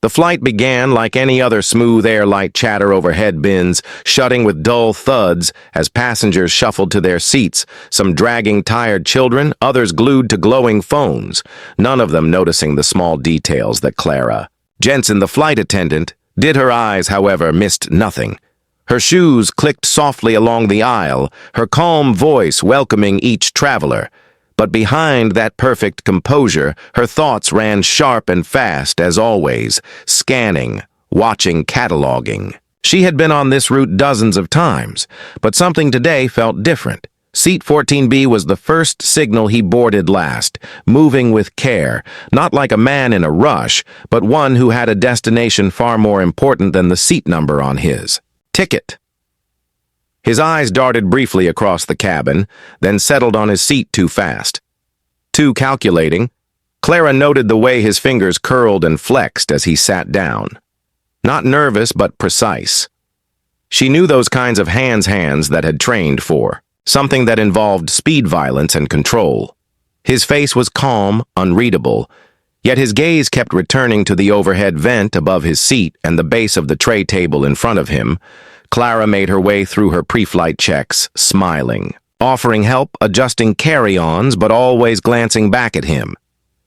The flight began like any other smooth air-light chatter over head bins, shutting with dull thuds as passengers shuffled to their seats, some dragging tired children, others glued to glowing phones, none of them noticing the small details that Clara, Jensen, the flight attendant, did. Her eyes, however, missed nothing. Her shoes clicked softly along the aisle, her calm voice welcoming each traveler. But behind that perfect composure, her thoughts ran sharp and fast as always, scanning, watching, cataloging. She had been on this route dozens of times, but something today felt different. Seat 14B was the first signal he boarded last, moving with care, not like a man in a rush, but one who had a destination far more important than the seat number on his ticket. His eyes darted briefly across the cabin, then settled on his seat too fast. Too calculating, Clara noted the way his fingers curled and flexed as he sat down. Not nervous, but precise. She knew those kinds of hands that had trained for, something that involved speed, violence, and control. His face was calm, unreadable, yet his gaze kept returning to the overhead vent above his seat and the base of the tray table in front of him. Clara made her way through her pre-flight checks, smiling, offering help, adjusting carry-ons, but always glancing back at him.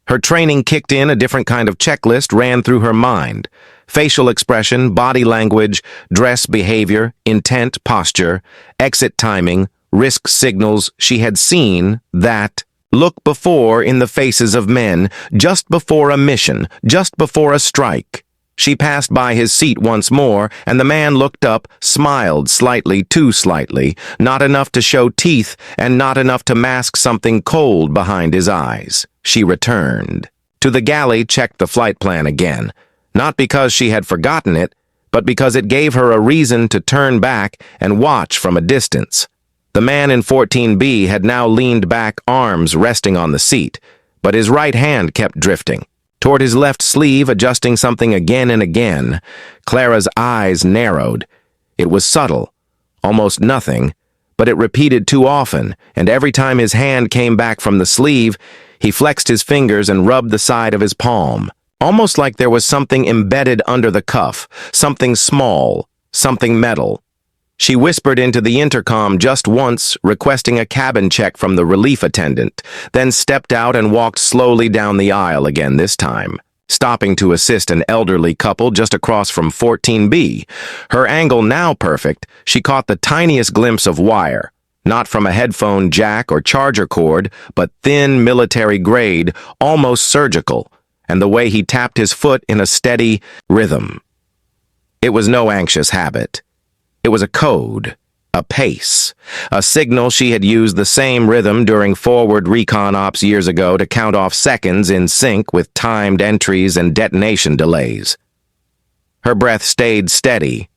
Her training kicked in, a different kind of checklist ran through her mind. Facial expression, body language, dress behavior, intent, posture, exit timing, risk signals. She had seen that look before in the faces of men, just before a mission, just before a strike. She passed by his seat once more, and the man looked up, smiled slightly, too slightly, not enough to show teeth and not enough to mask something cold behind his eyes. She returned to the galley, checked the flight plan again, not because she had forgotten it, but because it gave her a reason to turn back and watch from a distance. The man in 14B had now leaned back, arms resting on the seat, but his right hand kept drifting toward his left sleeve, adjusting something again and again. Clara's eyes narrowed. It was subtle, almost nothing, but it repeated too often, and every time his hand came back from the sleeve, he flexed his fingers and rubbed the side of his palm, almost like there was something embedded under the cuff, something small, something metal. She whispered into the intercom just once, requesting a cabin check from the relief attendant, then stepped out and walked slowly down the aisle again this time, stopping to assist an elderly couple just across from 14B. Her angle now perfect, she caught the tiniest glimpse of wire, not from a headphone jack or charger cord, but thin, military-grade, almost surgical, and the way he tapped his foot in a steady rhythm. It was no anxious habit. It was a code, a pace, a signal. She had used the same rhythm during forward recon ops years ago to count off seconds in sync with timed entries and detonation delays. Her breath stayed steady.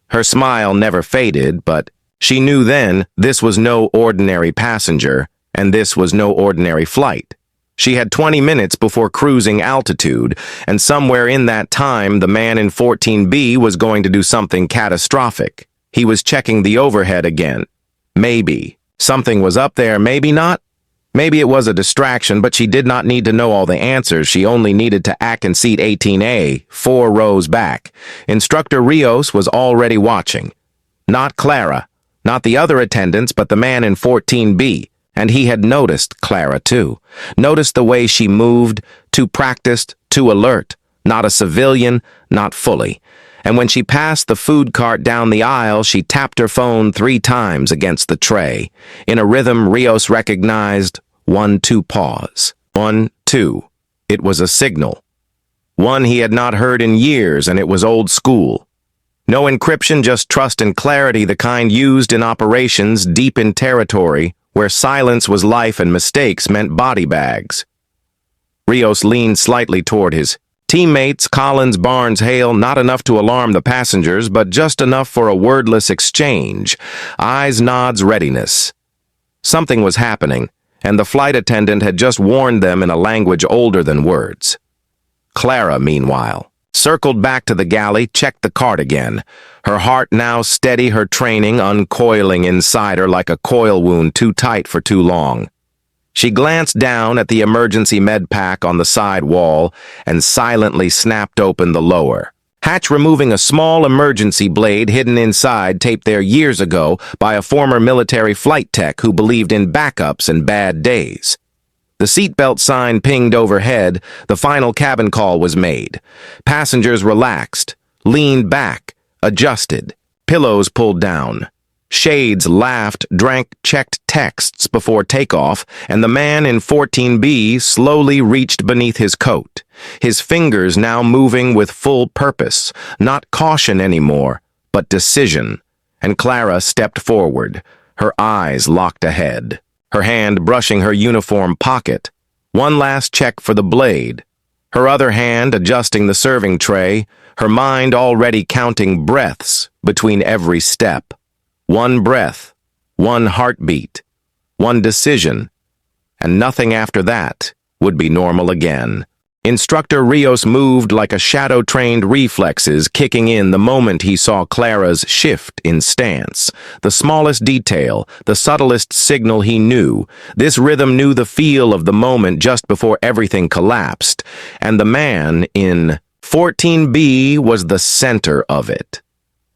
Her smile never faded, but she knew then this was no ordinary passenger, and this was no ordinary flight. She had 20 minutes before cruising altitude, and somewhere in that time, the man in 14B was going to do something catastrophic. He was checking the overhead again. Maybe something was up there, maybe not. Maybe it was a distraction, but she did not need to know all the answers. She only needed to act in seat 18A, 4 rows back. Instructor Rios was already watching. Not Clara, not the other attendants, but the man in 14B. And he had noticed Clara, too. Noticed the way she moved, too practiced, too alert. Not a civilian, not fully. And when she passed the food cart down the aisle, she tapped her phone 3 times against the tray. In a rhythm Rios recognized, 1, 2, pause. 1, 2. It was a signal. One he had not heard in years, and it was old school. No encryption, just trust and clarity, the kind used in operations deep in territory, where silence was life and mistakes meant body bags. Rios leaned slightly toward his teammates, Collins, Barnes, Hale, not enough to alarm the passengers, but just enough for a wordless exchange. Eyes, nods, readiness. Something was happening, and the flight attendant had just warned them in a language older than words. Clara, meanwhile, circled back to the galley, checked the cart again. Her heart now steady, her training uncoiling inside her like a coil wound too tight for too long. She glanced down at the emergency med pack on the side wall and silently snapped open the lower hatch, removing a small emergency blade hidden inside, taped there years ago by a former military flight tech who believed in backups and bad days. The seatbelt sign pinged overhead. The final cabin call was made. Passengers relaxed, leaned back, adjusted, pillows pulled down. Shades laughed, drank checked texts before takeoff, and the man in 14B slowly reached beneath his coat, his fingers now moving with full purpose, not caution anymore, but decision. And Clara stepped forward, her eyes locked ahead, her hand brushing her uniform pocket. One last check for the blade, her other hand adjusting the serving tray, her mind already counting breaths between every step. One breath, one heartbeat, one decision, and nothing after that would be normal again. Instructor Rios moved like a shadow-trained reflexes kicking in the moment he saw Clara's shift in stance. The smallest detail, the subtlest signal he knew. This rhythm knew the feel of the moment just before everything collapsed, and the man in 14B was the center of it.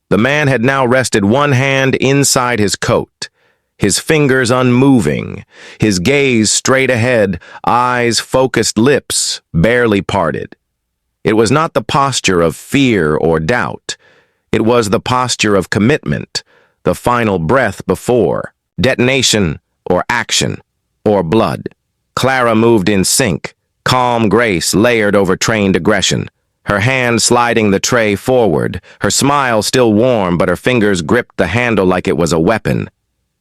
The man had now rested one hand inside his coat, his fingers unmoving, his gaze straight ahead, eyes focused, lips barely parted. It was not the posture of fear or doubt. It was the posture of commitment, the final breath before detonation or action or blood. Clara moved in sync, calm grace layered over trained aggression. Her hand sliding the tray forward, her smile still warm, but her fingers gripped the handle like it was a weapon.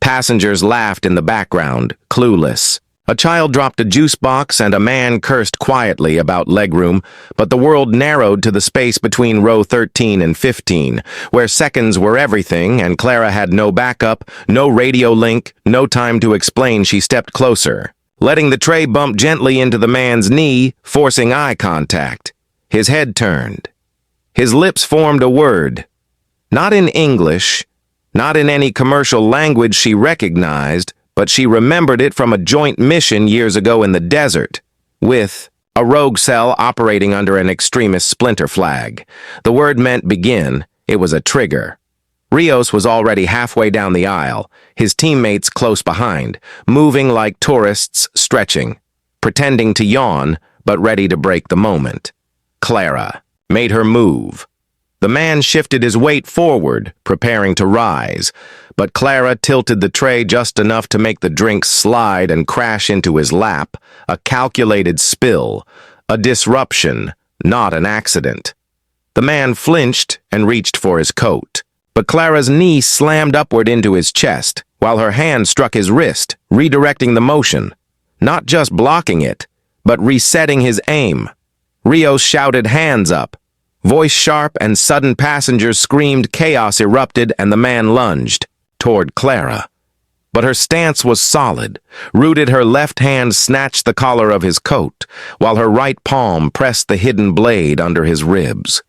Passengers laughed in the background, clueless. A child dropped a juice box and a man cursed quietly about legroom, but the world narrowed to the space between row 13 and 15, where seconds were everything and Clara had no backup, no radio link, no time to explain. She stepped closer, letting the tray bump gently into the man's knee, forcing eye contact. His head turned. His lips formed a word. Not in English, not in any commercial language she recognized, but she remembered it from a joint mission years ago in the desert, with a rogue cell operating under an extremist splinter flag. The word meant begin. It was a trigger. Rios was already halfway down the aisle, his teammates close behind, moving like tourists stretching, pretending to yawn, but ready to break the moment. Clara made her move. The man shifted his weight forward, preparing to rise, but Clara tilted the tray just enough to make the drink slide and crash into his lap, a calculated spill, a disruption, not an accident. The man flinched and reached for his coat, but Clara's knee slammed upward into his chest, while her hand struck his wrist, redirecting the motion, not just blocking it, but resetting his aim. Rios shouted, "Hands up!" Voice sharp and sudden, passengers screamed, chaos erupted, and the man lunged toward Clara. But her stance was solid. Rooted, her left hand snatched the collar of his coat, while her right palm pressed the hidden blade under his ribs.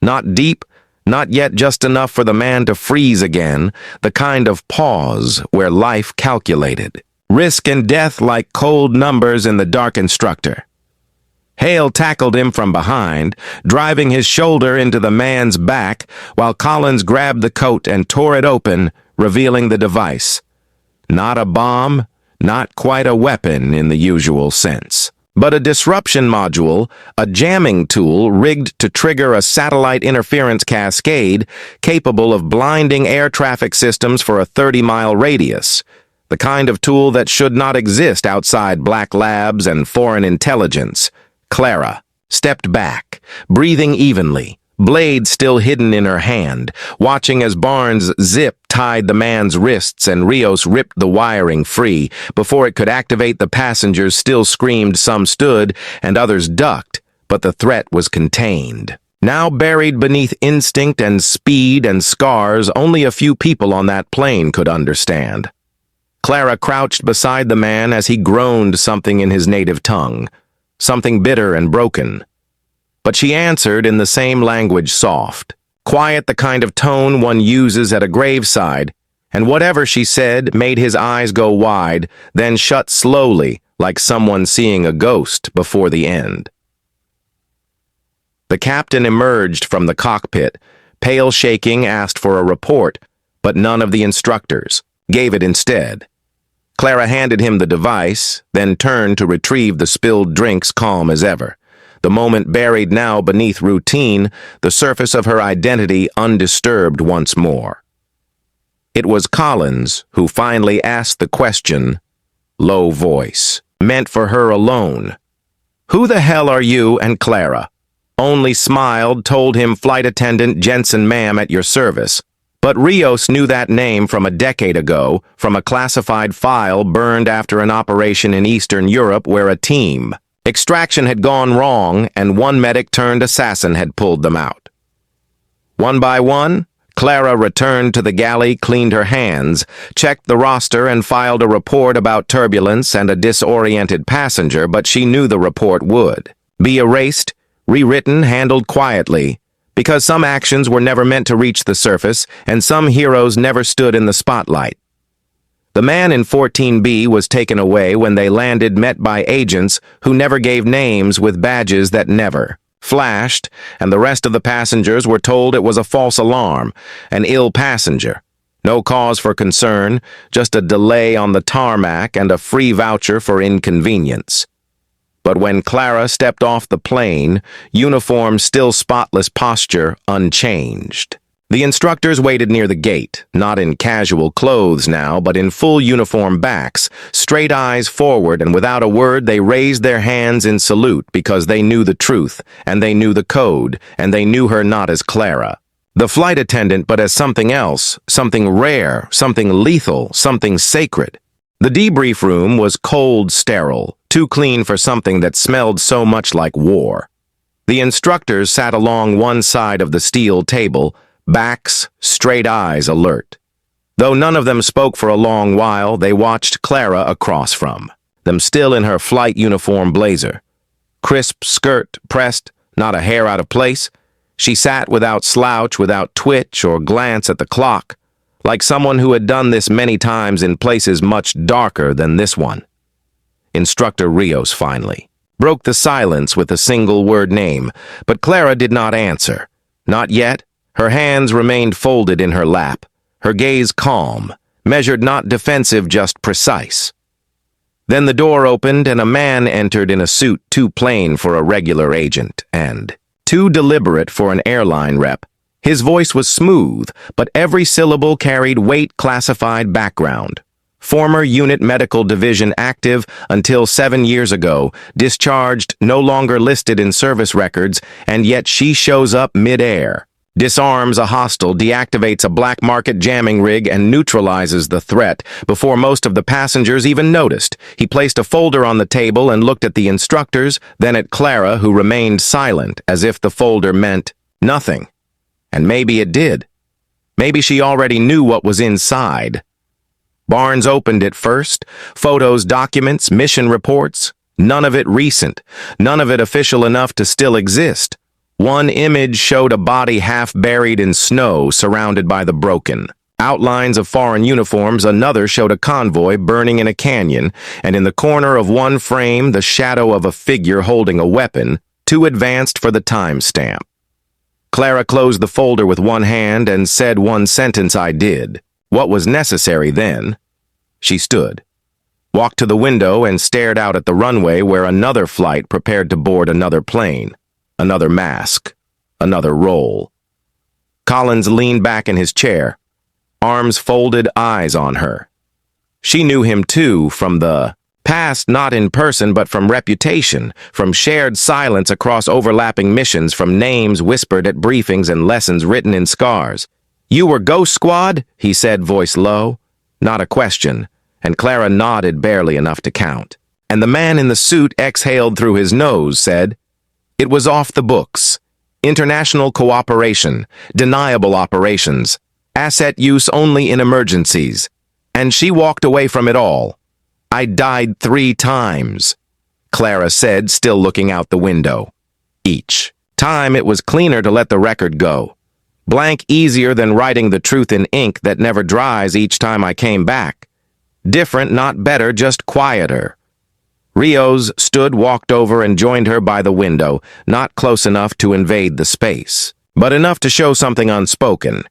Not deep, not yet just enough for the man to freeze again, the kind of pause where life calculated. Risk and death like cold numbers in the dark. Instructor Hale tackled him from behind, driving his shoulder into the man's back, while Collins grabbed the coat and tore it open, revealing the device. Not a bomb, not quite a weapon in the usual sense, but a disruption module, a jamming tool rigged to trigger a satellite interference cascade capable of blinding air traffic systems for a 30-mile radius. The kind of tool that should not exist outside black labs and foreign intelligence. Clara stepped back, breathing evenly, blade still hidden in her hand, watching as Barnes' zip tied the man's wrists and Rios ripped the wiring free. Before it could activate, the passengers still screamed. Some stood and others ducked, but the threat was contained. Now buried beneath instinct and speed and scars, only a few people on that plane could understand. Clara crouched beside the man as he groaned something in his native tongue. Something bitter and broken. But she answered in the same language, soft, quiet, the kind of tone one uses at a graveside, and whatever she said made his eyes go wide, then shut slowly, like someone seeing a ghost before the end. The captain emerged from the cockpit, pale shaking, asked for a report, but none of the instructors gave it instead. Clara handed him the device, then turned to retrieve the spilled drinks, calm as ever. The moment buried now beneath routine, the surface of her identity undisturbed once more. It was Collins who finally asked the question, low voice, meant for her alone. "Who the hell are you?" And Clara only smiled, told him, "Flight Attendant Jensen, ma'am, at your service." But Rios knew that name from a decade ago, from a classified file burned after an operation in Eastern Europe where a team extraction had gone wrong and one medic turned assassin had pulled them out. One by one, Clara returned to the galley, cleaned her hands, checked the roster, and filed a report about turbulence and a disoriented passenger, but she knew the report would be erased, rewritten, handled quietly, because some actions were never meant to reach the surface and some heroes never stood in the spotlight. The man in 14B was taken away when they landed, met by agents who never gave names with badges that never flashed, and the rest of the passengers were told it was a false alarm, an ill passenger. No cause for concern, just a delay on the tarmac and a free voucher for inconvenience. But when Clara stepped off the plane, uniform still spotless, posture unchanged. The instructors waited near the gate, not in casual clothes now, but in full uniform backs, straight eyes forward, and without a word they raised their hands in salute because they knew the truth, and they knew the code, and they knew her not as Clara, the flight attendant, but as something else, something rare, something lethal, something sacred. The debrief room was cold, sterile, too clean for something that smelled so much like war. The instructors sat along one side of the steel table, backs, straight eyes alert. Though none of them spoke for a long while, they watched Clara across from them, still in her flight uniform blazer. Crisp skirt pressed, not a hair out of place. She sat without slouch, without twitch or glance at the clock, like someone who had done this many times in places much darker than this one. Instructor Rios finally broke the silence with a single-word name, but Clara did not answer. Not yet. Her hands remained folded in her lap, her gaze calm, measured, not defensive, just precise. Then the door opened and a man entered in a suit too plain for a regular agent and too deliberate for an airline rep. His voice was smooth, but every syllable carried weight, classified background. Former unit medical division active until 7 years ago, discharged, no longer listed in service records, and yet she shows up mid-air. Disarms a hostile, deactivates a black market jamming rig, and neutralizes the threat before most of the passengers even noticed. He placed a folder on the table and looked at the instructors, then at Clara, who remained silent, as if the folder meant nothing. And maybe it did. Maybe she already knew what was inside. Barnes opened it first. Photos, documents, mission reports. None of it recent. None of it official enough to still exist. One image showed a body half buried in snow, surrounded by the broken outlines of foreign uniforms. Another showed a convoy burning in a canyon, and in the corner of one frame, the shadow of a figure holding a weapon, too advanced for the timestamp. Clara closed the folder with one hand and said one sentence: "I did what was necessary then." She stood, walked to the window, and stared out at the runway where another flight prepared to board another plane. Another mask, another role. Collins leaned back in his chair, arms folded, eyes on her. She knew him too, from the past, not in person, but from reputation, from shared silence across overlapping missions, from names whispered at briefings and lessons written in scars. "You were Ghost Squad?" he said, voice low. Not a question, and Clara nodded barely enough to count. And the man in the suit exhaled through his nose, said, "It was off the books. International cooperation, deniable operations, asset use only in emergencies." And she walked away from it all. "I died 3 times, Clara said, still looking out the window. Each time it was cleaner to let the record go. Blank easier than writing the truth in ink that never dries each time I came back. Different, not better, just quieter. Rios walked over and joined her by the window, not close enough to invade the space, but enough to show something unspoken.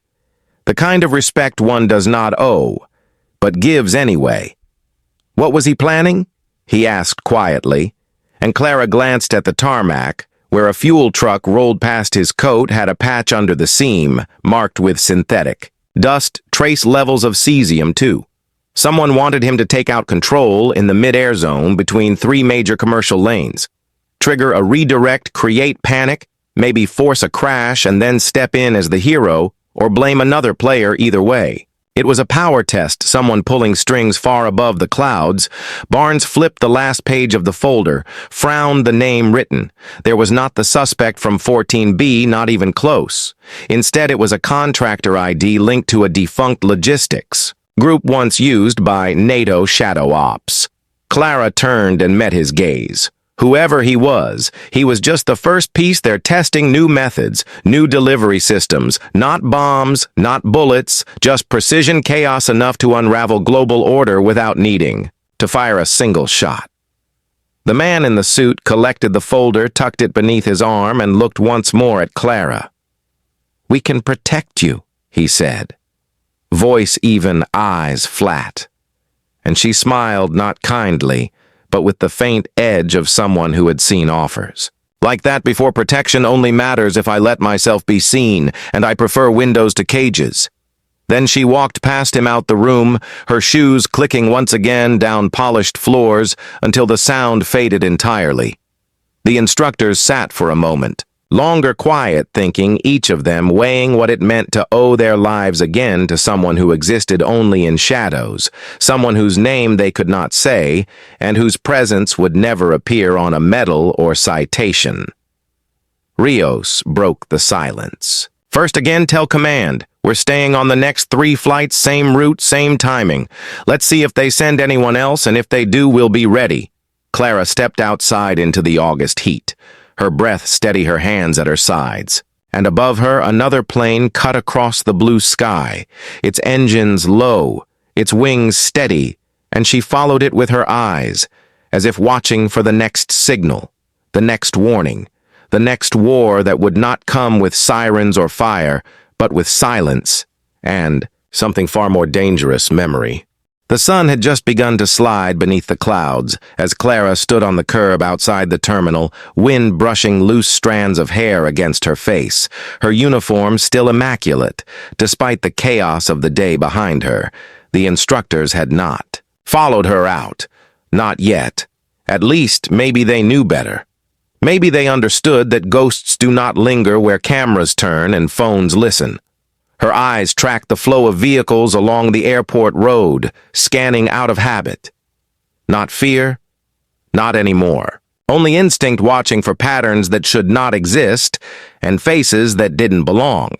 The kind of respect one does not owe, but gives anyway. What was he planning? He asked quietly, and Clara glanced at the tarmac, where a fuel truck rolled past his coat had a patch under the seam, marked with synthetic. Dust, trace levels of cesium, too. Someone wanted him to take out control in the mid-air zone between 3 major commercial lanes. Trigger a redirect, create panic, maybe force a crash and then step in as the hero, or blame another player either way. It was a power test, someone pulling strings far above the clouds. Barnes flipped the last page of the folder, frowned the name written. There was not the suspect from 14B, not even close. Instead, it was a contractor ID linked to a defunct logistics group once used by NATO Shadow Ops. Clara turned and met his gaze. Whoever he was just the first piece they're testing new methods, new delivery systems, not bombs, not bullets, just precision chaos enough to unravel global order without needing to fire a single shot. The man in the suit collected the folder, tucked it beneath his arm, and looked once more at Clara. "We can protect you," he said. Voice even, eyes flat. And she smiled not kindly, but with the faint edge of someone who had seen offers. "Like that before protection only matters if I let myself be seen, and I prefer windows to cages." Then she walked past him out the room, her shoes clicking once again down polished floors until the sound faded entirely. The instructors sat for a moment, longer quiet thinking, each of them weighing what it meant to owe their lives again to someone who existed only in shadows, someone whose name they could not say, and whose presence would never appear on a medal or citation. Rios broke the silence. "First again, tell command. We're staying on the next 3 flights, same route, same timing. Let's see if they send anyone else, and if they do, we'll be ready." Clara stepped outside into the August heat, her breath steady, her hands at her sides. And above her, another plane cut across the blue sky, its engines low, its wings steady, and she followed it with her eyes, as if watching for the next signal, the next warning, the next war that would not come with sirens or fire, but with silence and, something far more dangerous, memory. The sun had just begun to slide beneath the clouds as Clara stood on the curb outside the terminal, wind brushing loose strands of hair against her face, her uniform still immaculate, despite the chaos of the day behind her. The instructors had not followed her out. Not yet. At least, maybe they knew better. Maybe they understood that ghosts do not linger where cameras turn and phones listen. Her eyes tracked the flow of vehicles along the airport road, scanning out of habit. Not fear, not anymore. Only instinct watching for patterns that should not exist and faces that didn't belong.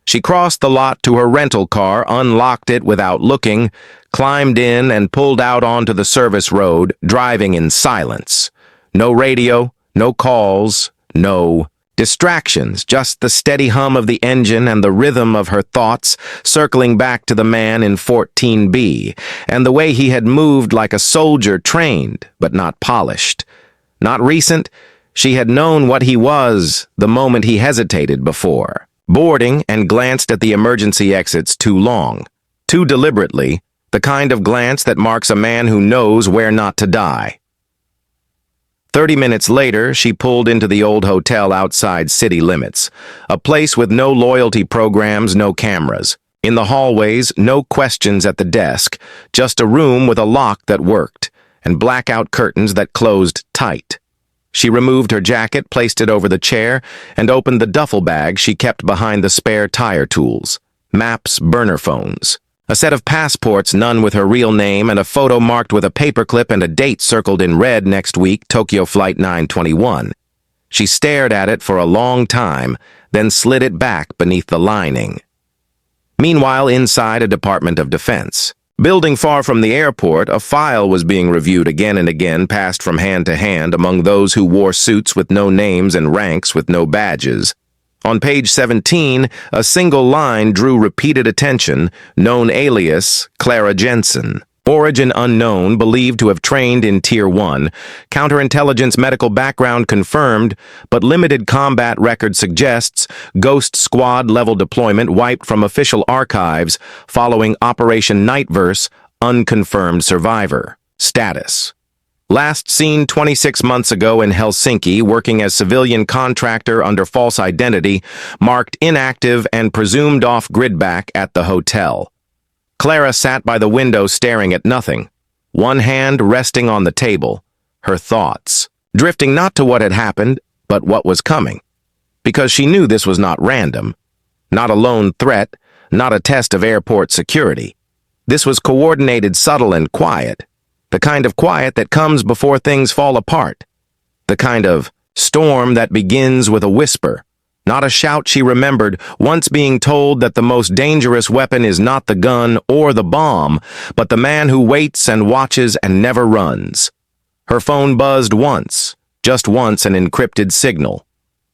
She crossed the lot to her rental car, unlocked it without looking, climbed in and pulled out onto the service road, driving in silence. No radio, no calls, no distractions, just the steady hum of the engine and the rhythm of her thoughts, circling back to the man in 14B, and the way he had moved like a soldier trained, but not polished. Not recent, she had known what he was the moment he hesitated before, boarding and glanced at the emergency exits too long, too deliberately, the kind of glance that marks a man who knows where not to die. 30 minutes later, she pulled into the old hotel outside city limits, a place with no loyalty programs, no cameras. In the hallways, no questions at the desk, just a room with a lock that worked, and blackout curtains that closed tight. She removed her jacket, placed it over the chair, and opened the duffel bag she kept behind the spare tire tools. Maps, burner phones. A set of passports, none with her real name, and a photo marked with a paperclip and a date circled in red: next week, Tokyo Flight 921. She stared at it for a long time, then slid it back beneath the lining. Meanwhile, inside a Department of Defense. Building far from the airport, a file was being reviewed again and again, passed from hand to hand among those who wore suits with no names and ranks with no badges. On page 17, a single line drew repeated attention: known alias, Clara Jensen. Origin unknown, believed to have trained in Tier 1. Counterintelligence medical background confirmed, but limited combat record suggests Ghost Squad-level deployment wiped from official archives following Operation Nightverse, unconfirmed survivor. Status: last seen 26 months ago in Helsinki, working as civilian contractor under false identity, marked inactive and presumed off-grid back at the hotel. Clara sat by the window staring at nothing, one hand resting on the table, her thoughts drifting not to what had happened, but what was coming. Because she knew this was not random, not a lone threat, not a test of airport security. This was coordinated, subtle, and quiet. The kind of quiet that comes before things fall apart. The kind of storm that begins with a whisper. Not a shout. She remembered once being told that the most dangerous weapon is not the gun or the bomb, but the man who waits and watches and never runs. Her phone buzzed once, just once, an encrypted signal.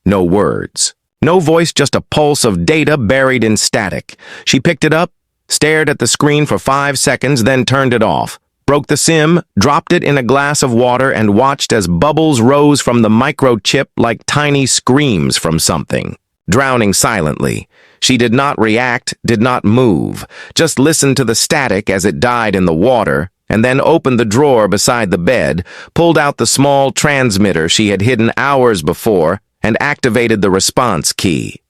No words. No voice, just a pulse of data buried in static. She picked it up, stared at the screen for 5 seconds, then turned it off. Broke the SIM, dropped it in a glass of water, and watched as bubbles rose from the microchip like tiny screams from something. Drowning silently, she did not react, did not move, just listened to the static as it died in the water, and then opened the drawer beside the bed, pulled out the small transmitter she had hidden hours before, and activated the response key.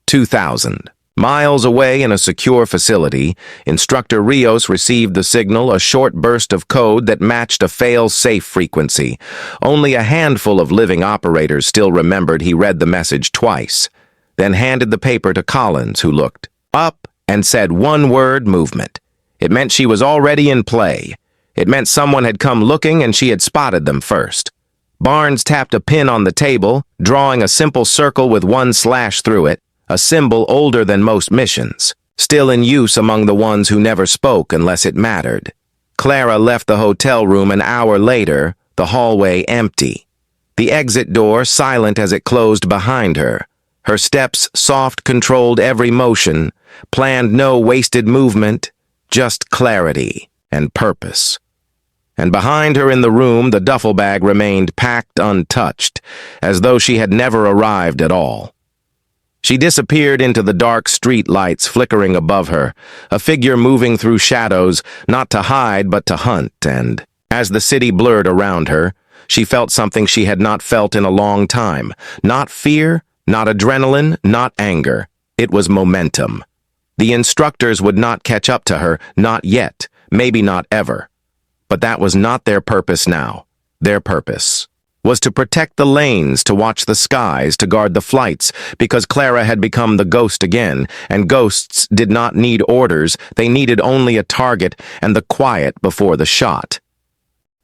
2000. Miles away in a secure facility, Instructor Rios received the signal, a short burst of code that matched a fail-safe frequency. Only a handful of living operators still remembered he read the message twice, then handed the paper to Collins, who looked up and said one word: movement. It meant she was already in play. It meant someone had come looking and she had spotted them first. Barnes tapped a pin on the table, drawing a simple circle with one slash through it. A symbol older than most missions, still in use among the ones who never spoke unless it mattered. Clara left the hotel room an hour later, the hallway empty. The exit door silent as it closed behind her. Her steps soft, controlled every motion, planned no wasted movement, just clarity and purpose. And behind her in the room, the duffel bag remained packed untouched, as though she had never arrived at all. She disappeared into the dark street lights flickering above her, a figure moving through shadows, not to hide but to hunt, and, as the city blurred around her, she felt something she had not felt in a long time. Not fear, not adrenaline, not anger. It was momentum. The instructors would not catch up to her, not yet, maybe not ever. But that was not their purpose now. Their purpose was to protect the lanes, to watch the skies, to guard the flights, because Clara had become the ghost again, and ghosts did not need orders, they needed only a target and the quiet before the shot.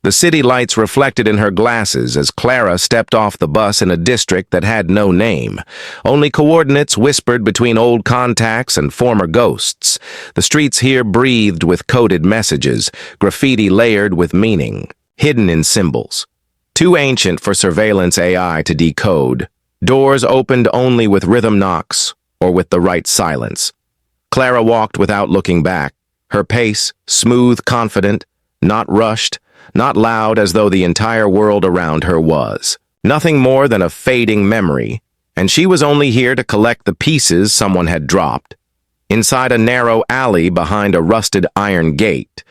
The city lights reflected in her glasses as Clara stepped off the bus in a district that had no name. Only coordinates whispered between old contacts and former ghosts. The streets here breathed with coded messages, graffiti layered with meaning, hidden in symbols. Too ancient for surveillance AI to decode. Doors opened only with rhythm knocks or with the right silence. Clara walked without looking back, her pace smooth, confident, not rushed, not loud as though the entire world around her was. Nothing more than a fading memory, and she was only here to collect the pieces someone had dropped. Inside a narrow alley behind a rusted iron gate,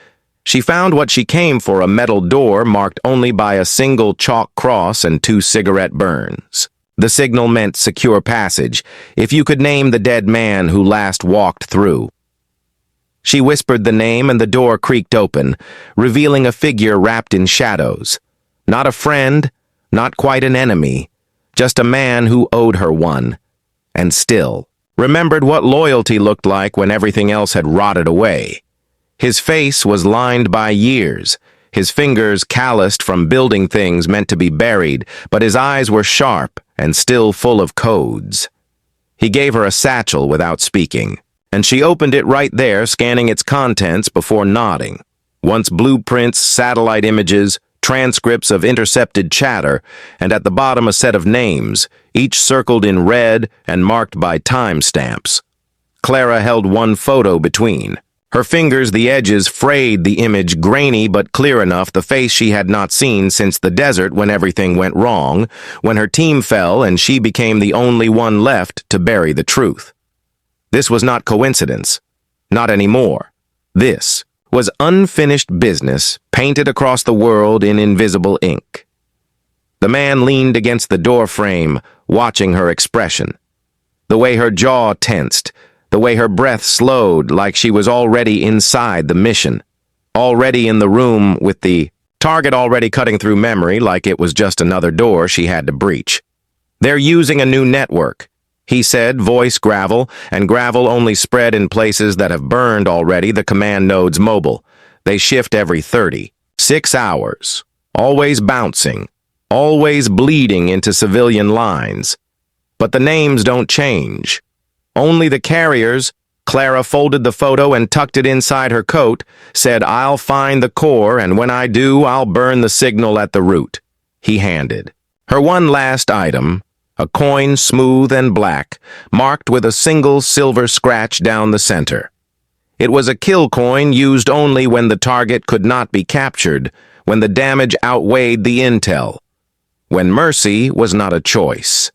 she found what she came for, a metal door marked only by a single chalk cross and 2 cigarette burns. The signal meant secure passage, if you could name the dead man who last walked through. She whispered the name and the door creaked open, revealing a figure wrapped in shadows. Not a friend, not quite an enemy, just a man who owed her one. And still, remembered what loyalty looked like when everything else had rotted away. His face was lined by years, his fingers calloused from building things meant to be buried, but his eyes were sharp and still full of codes. He gave her a satchel without speaking, and she opened it right there, scanning its contents before nodding. Once blueprints, satellite images, transcripts of intercepted chatter, and at the bottom a set of names, each circled in red and marked by timestamps. Clara held one photo between. Her fingers, the edges, frayed the image, grainy but clear enough, the face she had not seen since the desert when everything went wrong, when her team fell and she became the only one left to bury the truth. This was not coincidence. Not anymore. This was unfinished business painted across the world in invisible ink. The man leaned against the door frame, watching her expression. The way her jaw tensed, the way her breath slowed like she was already inside the mission, already in the room with the target already cutting through memory like it was just another door she had to breach. "They're using a new network," he said, voice gravel, and gravel only spread in places that have burned already, the command nodes mobile. They shift every 36 hours, always bouncing, always bleeding into civilian lines. But the names don't change. Only the carriers. Clara folded the photo and tucked it inside her coat, said, "I'll find the core, and when I do, I'll burn the signal at the root." He handed her one last item, a coin smooth and black, marked with a single silver scratch down the center. It was a kill coin used only when the target could not be captured, when the damage outweighed the intel, when mercy was not a choice.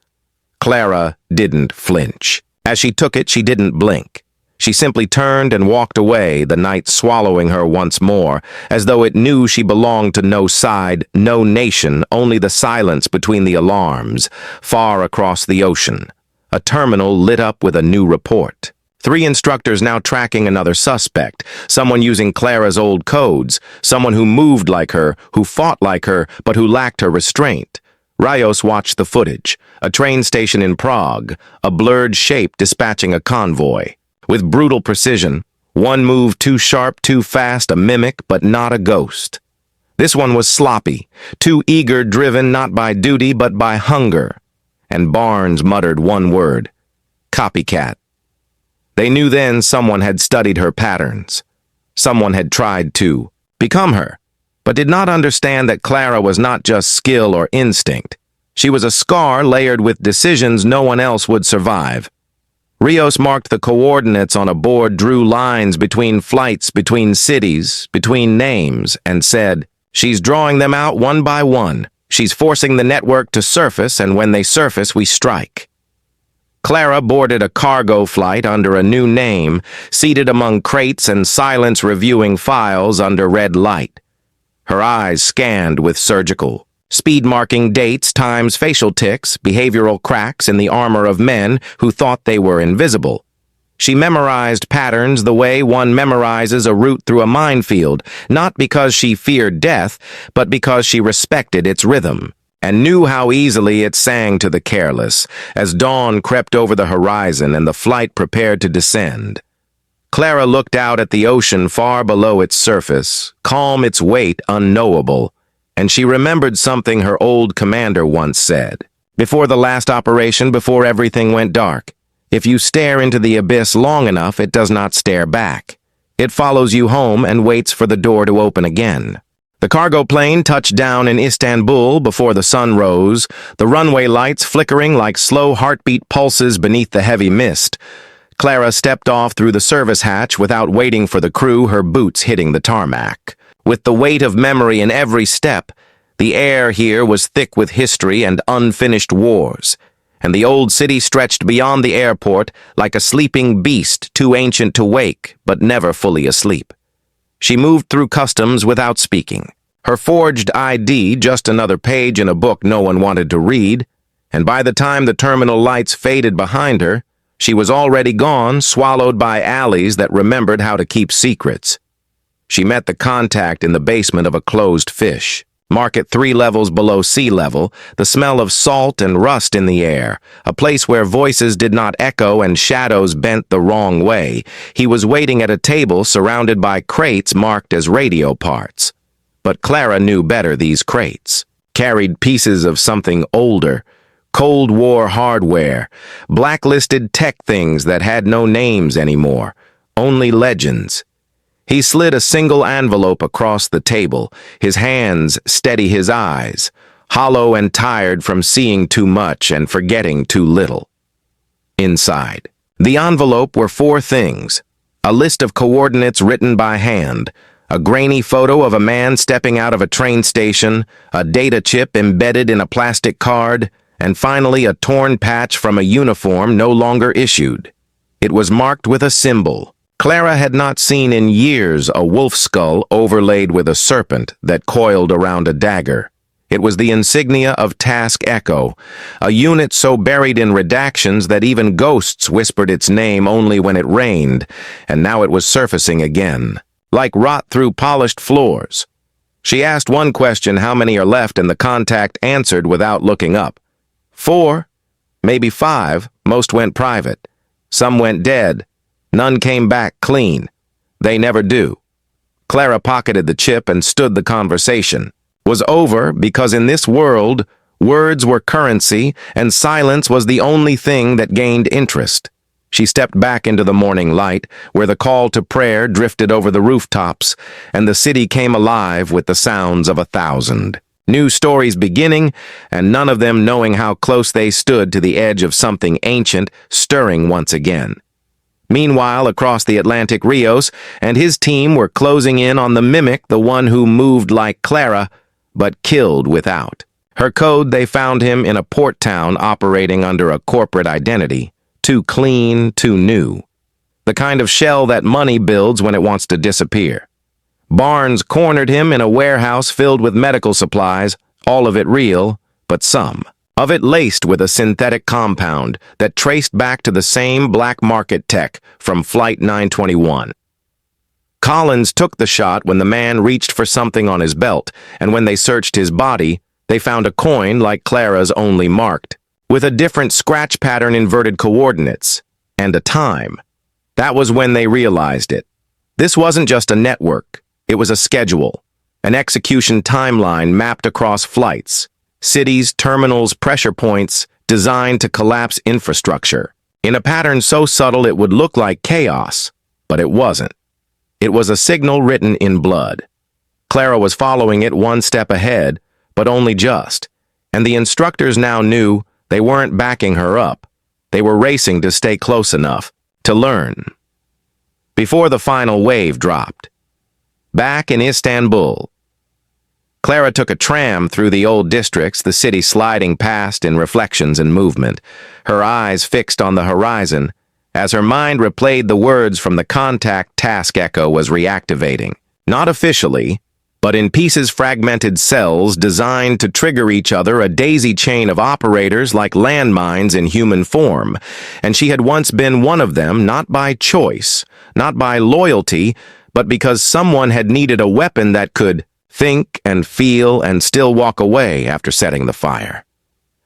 Clara didn't flinch. As she took it, she didn't blink. She simply turned and walked away, the night swallowing her once more, as though it knew she belonged to no side, no nation, only the silence between the alarms, far across the ocean. A terminal lit up with a new report. 3 instructors now tracking another suspect, someone using Clara's old codes, someone who moved like her, who fought like her, but who lacked her restraint. Rios watched the footage. A train station in Prague, a blurred shape dispatching a convoy. With brutal precision, one move too sharp, too fast, a mimic, but not a ghost. This one was sloppy, too eager, driven not by duty, but by hunger. And Barnes muttered one word: copycat. They knew then someone had studied her patterns. Someone had tried to become her, but did not understand that Clara was not just skill or instinct. She was a scar layered with decisions no one else would survive. Rios marked the coordinates on a board, drew lines between flights, between cities, between names, and said, "She's drawing them out one by one. She's forcing the network to surface, and when they surface, we strike." Clara boarded a cargo flight under a new name, seated among crates and silence reviewing files under red light. Her eyes scanned with surgical speed, marking dates, times, facial tics, behavioral cracks in the armor of men who thought they were invisible. She memorized patterns the way one memorizes a route through a minefield, not because she feared death, but because she respected its rhythm, and knew how easily it sang to the careless, as dawn crept over the horizon and the flight prepared to descend. Clara looked out at the ocean far below its surface, calm, its weight unknowable, and she remembered something her old commander once said. Before the last operation, before everything went dark, if you stare into the abyss long enough, it does not stare back. It follows you home and waits for the door to open again. The cargo plane touched down in Istanbul before the sun rose, the runway lights flickering like slow heartbeat pulses beneath the heavy mist. Clara stepped off through the service hatch without waiting for the crew, her boots hitting the tarmac. With the weight of memory in every step, the air here was thick with history and unfinished wars, and the old city stretched beyond the airport like a sleeping beast too ancient to wake, but never fully asleep. She moved through customs without speaking. Her forged ID just another page in a book no one wanted to read, and by the time the terminal lights faded behind her, she was already gone, swallowed by alleys that remembered how to keep secrets. She met the contact in the basement of a closed fish. Market 3 levels below sea level, the smell of salt and rust in the air, a place where voices did not echo and shadows bent the wrong way. He was waiting at a table surrounded by crates marked as radio parts. But Clara knew better. These crates carried pieces of something older, Cold War hardware, blacklisted tech things that had no names anymore, only legends. He slid a single envelope across the table, his hands steady his eyes, hollow and tired from seeing too much and forgetting too little. Inside the envelope were 4 things: A list of coordinates written by hand, a grainy photo of a man stepping out of a train station, a data chip embedded in a plastic card, and finally a torn patch from a uniform no longer issued. It was marked with a symbol. Clara had not seen in years a wolf skull overlaid with a serpent that coiled around a dagger. It was the insignia of Task Echo, a unit so buried in redactions that even ghosts whispered its name only when it rained, and now it was surfacing again, like rot through polished floors. She asked one question, how many are left, and the contact answered without looking up. 4, maybe 5, most went private. Some went dead. None came back clean. They never do. Clara pocketed the chip and stood the conversation. Was over because in this world, words were currency and silence was the only thing that gained interest. She stepped back into the morning light, where the call to prayer drifted over the rooftops, and the city came alive with the sounds of 1,000. New stories beginning, and none of them knowing how close they stood to the edge of something ancient stirring once again. Meanwhile, across the Atlantic, Rios and his team were closing in on the mimic, the one who moved like Clara, but killed without. Her code, they found him in a port town operating under a corporate identity. Too clean, too new. The kind of shell that money builds when it wants to disappear. Barnes cornered him in a warehouse filled with medical supplies, all of it real, but some of it laced with a synthetic compound that traced back to the same black market tech from Flight 921. Collins took the shot when the man reached for something on his belt, and when they searched his body, they found a coin like Clara's, only marked, with a different scratch pattern, inverted coordinates, and a time. That was when they realized it. This wasn't just a network, it was a schedule, an execution timeline mapped across flights, cities, terminals, pressure points, designed to collapse infrastructure. In a pattern so subtle it would look like chaos, but it wasn't. It was a signal written in blood. Clara was following it one step ahead, but only just, and the instructors now knew they weren't backing her up. They were racing to stay close enough to learn. Before the final wave dropped. Back in Istanbul, Clara took a tram through the old districts, the city sliding past in reflections and movement, her eyes fixed on the horizon, as her mind replayed the words from the contact Task Echo was reactivating. Not officially, but in pieces, fragmented cells designed to trigger each other, a daisy chain of operators like landmines in human form. And she had once been one of them, not by choice, not by loyalty, but because someone had needed a weapon that could think and feel and still walk away after setting the fire.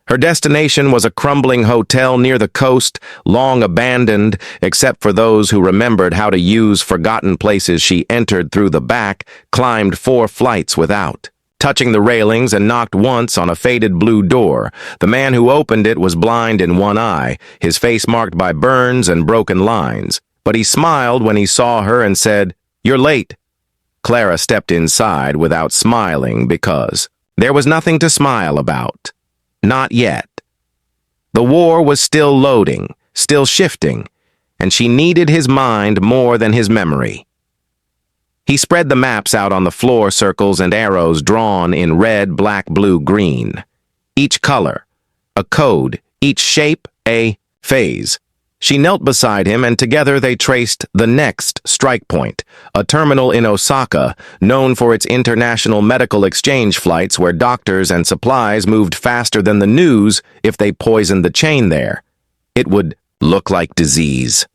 Her destination was a crumbling hotel near the coast, long abandoned, except for those who remembered how to use forgotten places. She entered through the back, climbed 4 flights without, touching the railings, and knocked once on a faded blue door. The man who opened it was blind in one eye, his face marked by burns and broken lines. But he smiled when he saw her and said, "You're late." Clara stepped inside without smiling because there was nothing to smile about. Not yet. The war was still loading, still shifting, and she needed his mind more than his memory. He spread the maps out on the floor, circles and arrows drawn in red, black, blue, green. Each color, a code, each shape, a phase. She knelt beside him, and together they traced the next strike point, a terminal in Osaka, known for its international medical exchange flights where doctors and supplies moved faster than the news if they poisoned the chain there. It would look like disease,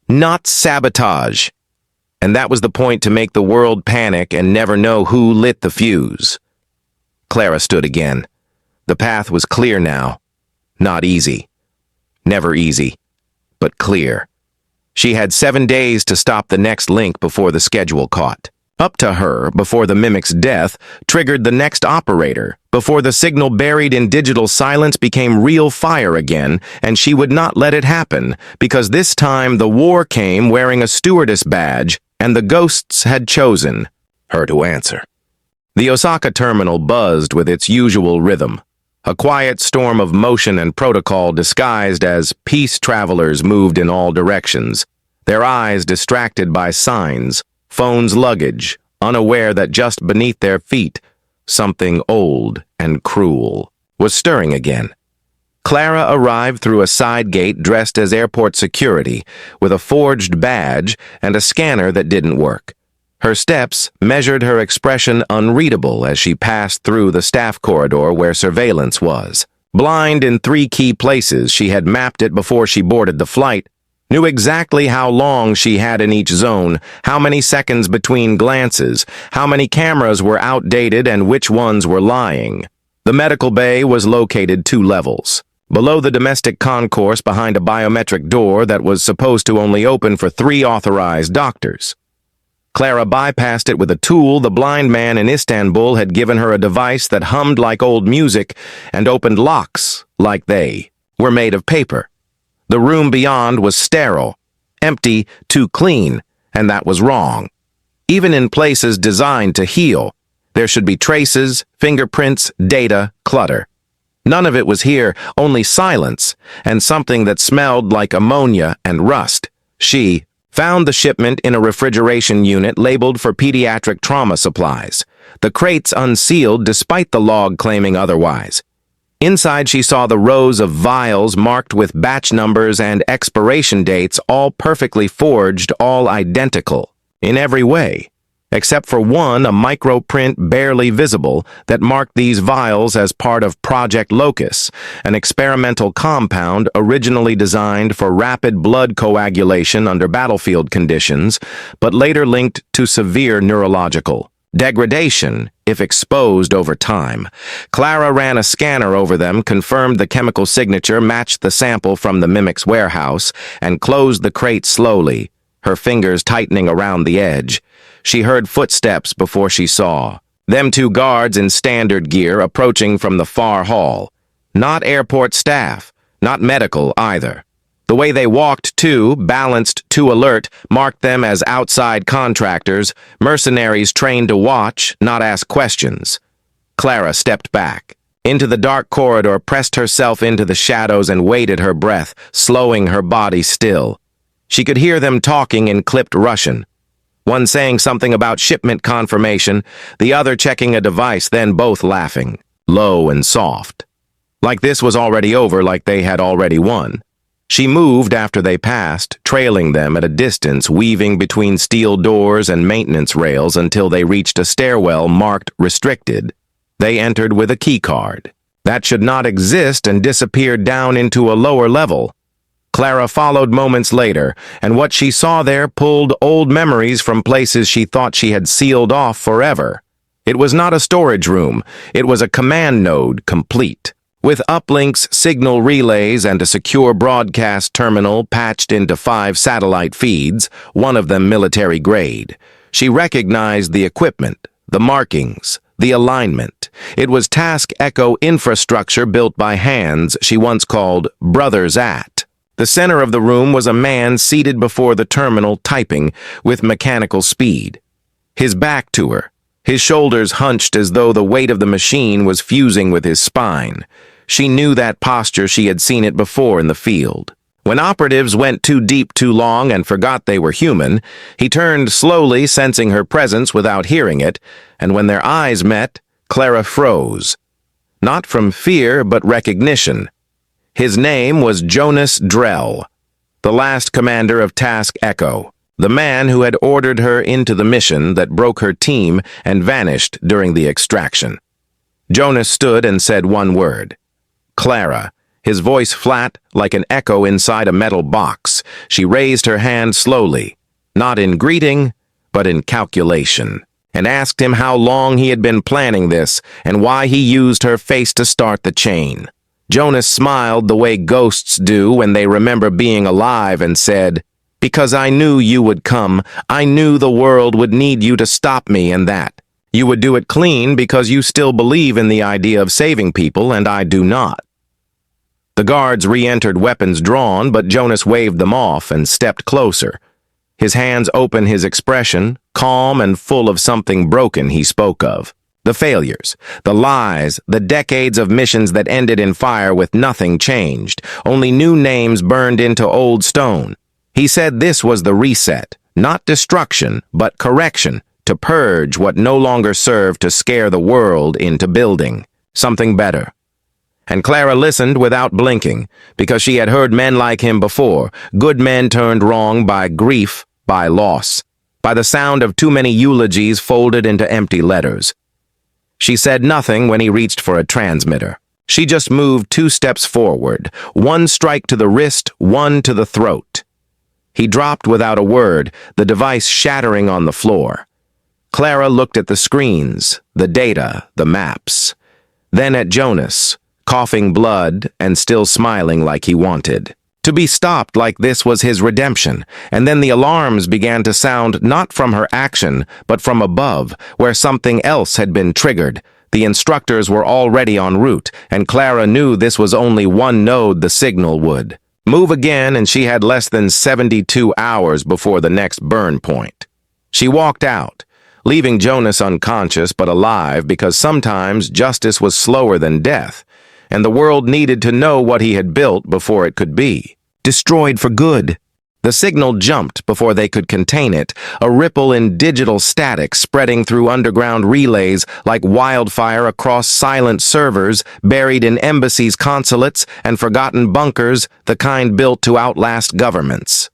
not sabotage. And that was the point, to make the world panic and never know who lit the fuse. Clara stood again. The path was clear now. Not easy. Never easy. But clear. She had 7 days to stop the next link before the schedule caught. Up to her, before the mimic's death triggered the next operator, before the signal buried in digital silence became real fire again, and she would not let it happen, because this time the war came wearing a stewardess badge, and the ghosts had chosen her to answer. The Osaka terminal buzzed with its usual rhythm. A quiet storm of motion and protocol disguised as peace travelers moved in all directions. their eyes distracted by signs, phones, luggage, unaware that just beneath their feet, something old and cruel was stirring again. Clara arrived through a side gate dressed as airport security, with a forged badge and a scanner that didn't work. Her steps measured her expression unreadable as she passed through the staff corridor where surveillance was. Blind in 3 key places, she had mapped it before she boarded the flight, knew exactly how long she had in each zone, how many seconds between glances, how many cameras were outdated and which ones were lying. The medical bay was located 2 levels. Below the domestic concourse behind a biometric door that was supposed to only open for 3 authorized doctors. Clara bypassed it with a tool. The blind man in Istanbul had given her a device that hummed like old music and opened locks like they were made of paper. The room beyond was sterile, empty, too clean, and that was wrong. Even in places designed to heal, there should be traces, fingerprints, data, clutter. None of it was here, only silence, and something that smelled like ammonia and rust. She found the shipment in a refrigeration unit labeled for pediatric trauma supplies, the crates unsealed despite the log claiming otherwise. Inside she saw the rows of vials marked with batch numbers and expiration dates, all perfectly forged, all identical, in every way, except for one, a microprint barely visible, that marked these vials as part of Project Locus, an experimental compound originally designed for rapid blood coagulation under battlefield conditions, but later linked to severe neurological degradation if exposed over time. Clara ran a scanner over them, confirmed the chemical signature matched the sample from the mimic's warehouse, and closed the crate slowly, her fingers tightening around the edge. She heard footsteps before she saw them, 2 guards in standard gear approaching from the far hall. Not airport staff, not medical either. The way they walked, too, balanced, too alert, marked them as outside contractors, mercenaries trained to watch, not ask questions. Clara stepped back into the dark corridor, pressed herself into the shadows, and waited her breath, slowing her body still. She could hear them talking in clipped Russian. One saying something about shipment confirmation, the other checking a device, then both laughing, low and soft. Like this was already over, like they had already won. She moved after they passed, trailing them at a distance, weaving between steel doors and maintenance rails until they reached a stairwell marked restricted. They entered with a key card. That should not exist and disappeared down into a lower level. Clara followed moments later, and what she saw there pulled old memories from places she thought she had sealed off forever. It was not a storage room, it was a command node complete, with uplinks, signal relays, and a secure broadcast terminal patched into 5 satellite feeds, one of them military grade. She recognized the equipment, the markings, the alignment. It was Task Echo infrastructure built by hands she once called brothers at. The center of the room was a man seated before the terminal typing with mechanical speed. His back to her, his shoulders hunched as though the weight of the machine was fusing with his spine. She knew that posture, she had seen it before in the field. When operatives went too deep too long and forgot they were human, he turned slowly, sensing her presence without hearing it, and when their eyes met, Clara froze. Not from fear, but recognition. His name was Jonas Drell, the last commander of Task Echo, the man who had ordered her into the mission that broke her team and vanished during the extraction. Jonas stood and said one word. Clara, his voice flat like an echo inside a metal box. She raised her hand slowly, not in greeting, but in calculation, and asked him how long he had been planning this and why he used her face to start the chain. Jonas smiled the way ghosts do when they remember being alive and said, "Because I knew you would come. I knew the world would need you to stop me, and that you would do it clean because you still believe in the idea of saving people, and I do not." The guards re-entered, weapons drawn, but Jonas waved them off and stepped closer. His hands open, his expression, calm and full of something broken he spoke of. The failures, the lies, the decades of missions that ended in fire with nothing changed, only new names burned into old stone. He said this was the reset, not destruction, but correction, to purge what no longer served to scare the world into building something better. And Clara listened without blinking, because she had heard men like him before, good men turned wrong by grief, by loss, by the sound of too many eulogies folded into empty letters. She said nothing when he reached for a transmitter. She just moved 2 steps forward, 1 strike to the wrist, 1 to the throat. He dropped without a word, the device shattering on the floor. Clara looked at the screens, the data, the maps. Then at Jonas, coughing blood and still smiling like he wanted. To be stopped like this was his redemption, and then the alarms began to sound not from her action, but from above, where something else had been triggered. The instructors were already en route, and Clara knew this was only one node the signal would move again, and she had less than 72 hours before the next burn point. She walked out, leaving Jonas unconscious but alive, because sometimes justice was slower than death, and the world needed to know what he had built before it could be destroyed for good. The signal jumped before they could contain it, a ripple in digital static spreading through underground relays like wildfire across silent servers buried in embassies, consulates, and forgotten bunkers, the kind built to outlast governments.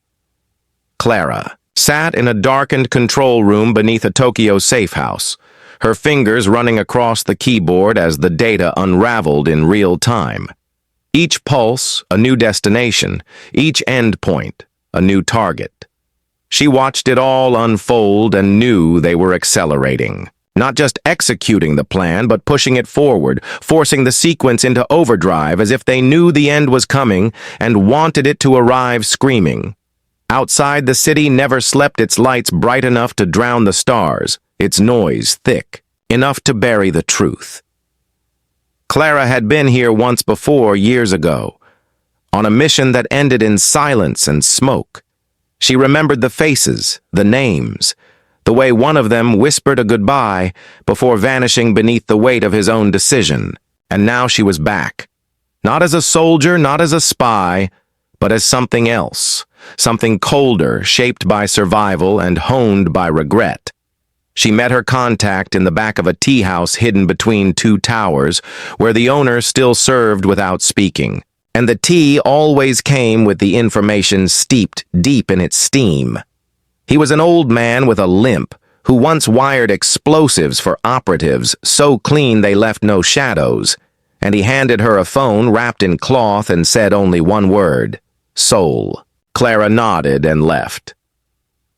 Clara sat in a darkened control room beneath a Tokyo safe house, her fingers running across the keyboard as the data unraveled in real time. Each pulse, a new destination, each endpoint, a new target. She watched it all unfold and knew they were accelerating. Not just executing the plan, but pushing it forward, forcing the sequence into overdrive as if they knew the end was coming and wanted it to arrive screaming. Outside, the city never slept, its lights bright enough to drown the stars, its noise thick, enough to bury the truth. Clara had been here once before, years ago, on a mission that ended in silence and smoke. She remembered the faces, the names, the way one of them whispered a goodbye before vanishing beneath the weight of his own decision. And now she was back. Not as a soldier, not as a spy, but as something else, something colder, shaped by survival and honed by regret. She met her contact in the back of a tea house hidden between 2 towers, where the owner still served without speaking. And the tea always came with the information steeped deep in its steam. He was an old man with a limp, who once wired explosives for operatives so clean they left no shadows, and he handed her a phone wrapped in cloth and said only one word: Soul. Clara nodded and left.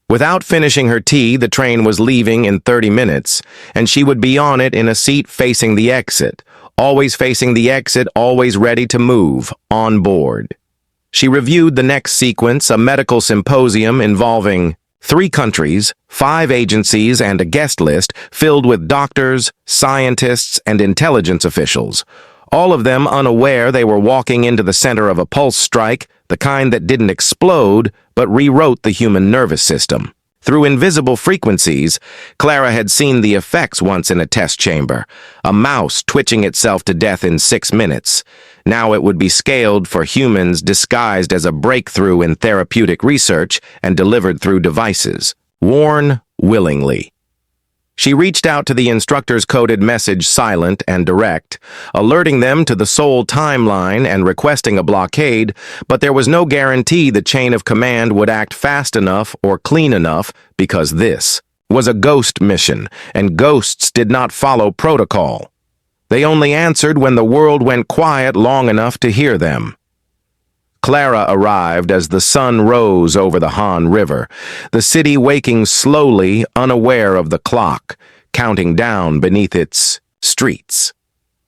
Without finishing her tea, the train was leaving in 30 minutes, and she would be on it in a seat facing the exit, always facing the exit, always ready to move, on board. She reviewed the next sequence, a medical symposium involving 3 countries, 5 agencies, and a guest list filled with doctors, scientists, and intelligence officials, all of them unaware they were walking into the center of a pulse strike, the kind that didn't explode, but rewrote the human nervous system. Through invisible frequencies, Clara had seen the effects once in a test chamber, a mouse twitching itself to death in 6 minutes. Now it would be scaled for humans disguised as a breakthrough in therapeutic research and delivered through devices, worn willingly. She reached out to the instructor's coded message, silent and direct, alerting them to the Soul timeline and requesting a blockade, but there was no guarantee the chain of command would act fast enough or clean enough, because this was a ghost mission, and ghosts did not follow protocol. They only answered when the world went quiet long enough to hear them. Clara arrived as the sun rose over the Han River, the city waking slowly, unaware of the clock, counting down beneath its streets.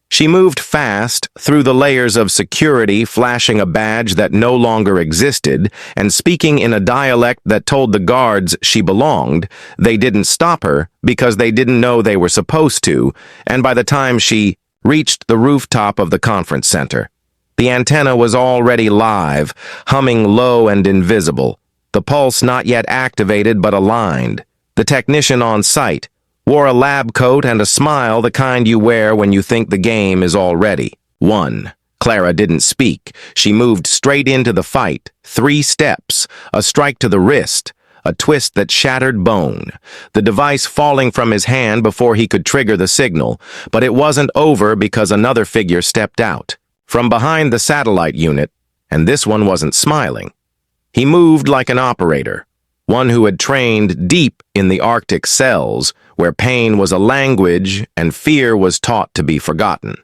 She moved fast through the layers of security, flashing a badge that no longer existed, and speaking in a dialect that told the guards she belonged. They didn't stop her because they didn't know they were supposed to, and by the time she reached the rooftop of the conference center, the antenna was already live, humming low and invisible, the pulse not yet activated but aligned. The technician on site wore a lab coat and a smile, the kind you wear when you think the game is already won. Clara didn't speak. She moved straight into the fight. 3 steps, a strike to the wrist, a twist that shattered bone, the device falling from his hand before he could trigger the signal. But it wasn't over because another figure stepped out from behind the satellite unit, and this one wasn't smiling. He moved like an operator, one who had trained deep in the Arctic cells, where pain was a language and fear was taught to be forgotten.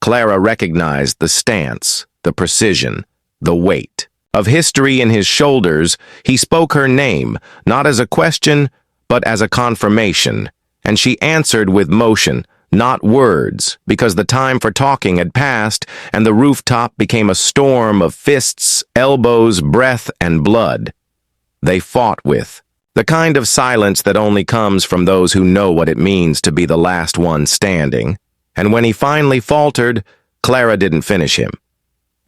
Clara recognized the stance, the precision, the weight of history in his shoulders. He spoke her name, not as a question, but as a confirmation, and she answered with motion, not words, because the time for talking had passed, and the rooftop became a storm of fists, elbows, breath, and blood. They fought with the kind of silence that only comes from those who know what it means to be the last one standing. And when he finally faltered, Clara didn't finish him.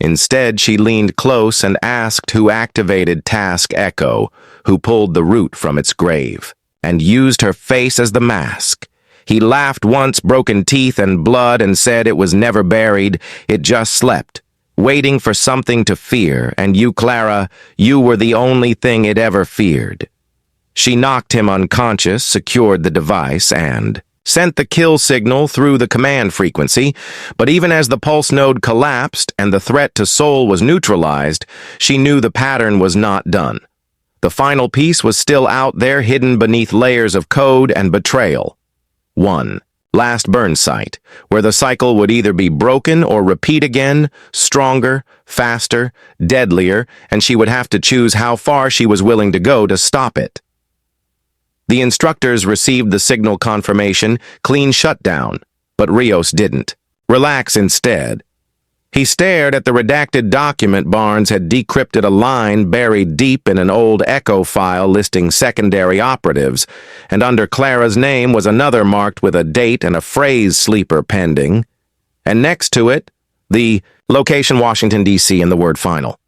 Instead, she leaned close and asked who activated Task Echo, who pulled the root from its grave, and used her face as the mask. He laughed once, broken teeth and blood, and said it was never buried, it just slept, waiting for something to fear, and you, Clara, you were the only thing it ever feared. She knocked him unconscious, secured the device, and sent the kill signal through the command frequency, but even as the pulse node collapsed and the threat to Soul was neutralized, she knew the pattern was not done. The final piece was still out there, hidden beneath layers of code and betrayal. 1. Last burn site, where the cycle would either be broken or repeat again, stronger, faster, deadlier, and she would have to choose how far she was willing to go to stop it. The instructors received the signal confirmation, clean shutdown, but Rios didn't. Relax instead. He stared at the redacted document. Barnes had decrypted a line buried deep in an old Echo file listing secondary operatives, and under Clara's name was another marked with a date and a phrase sleeper pending. And next to it, the location Washington, D.C. and the word final.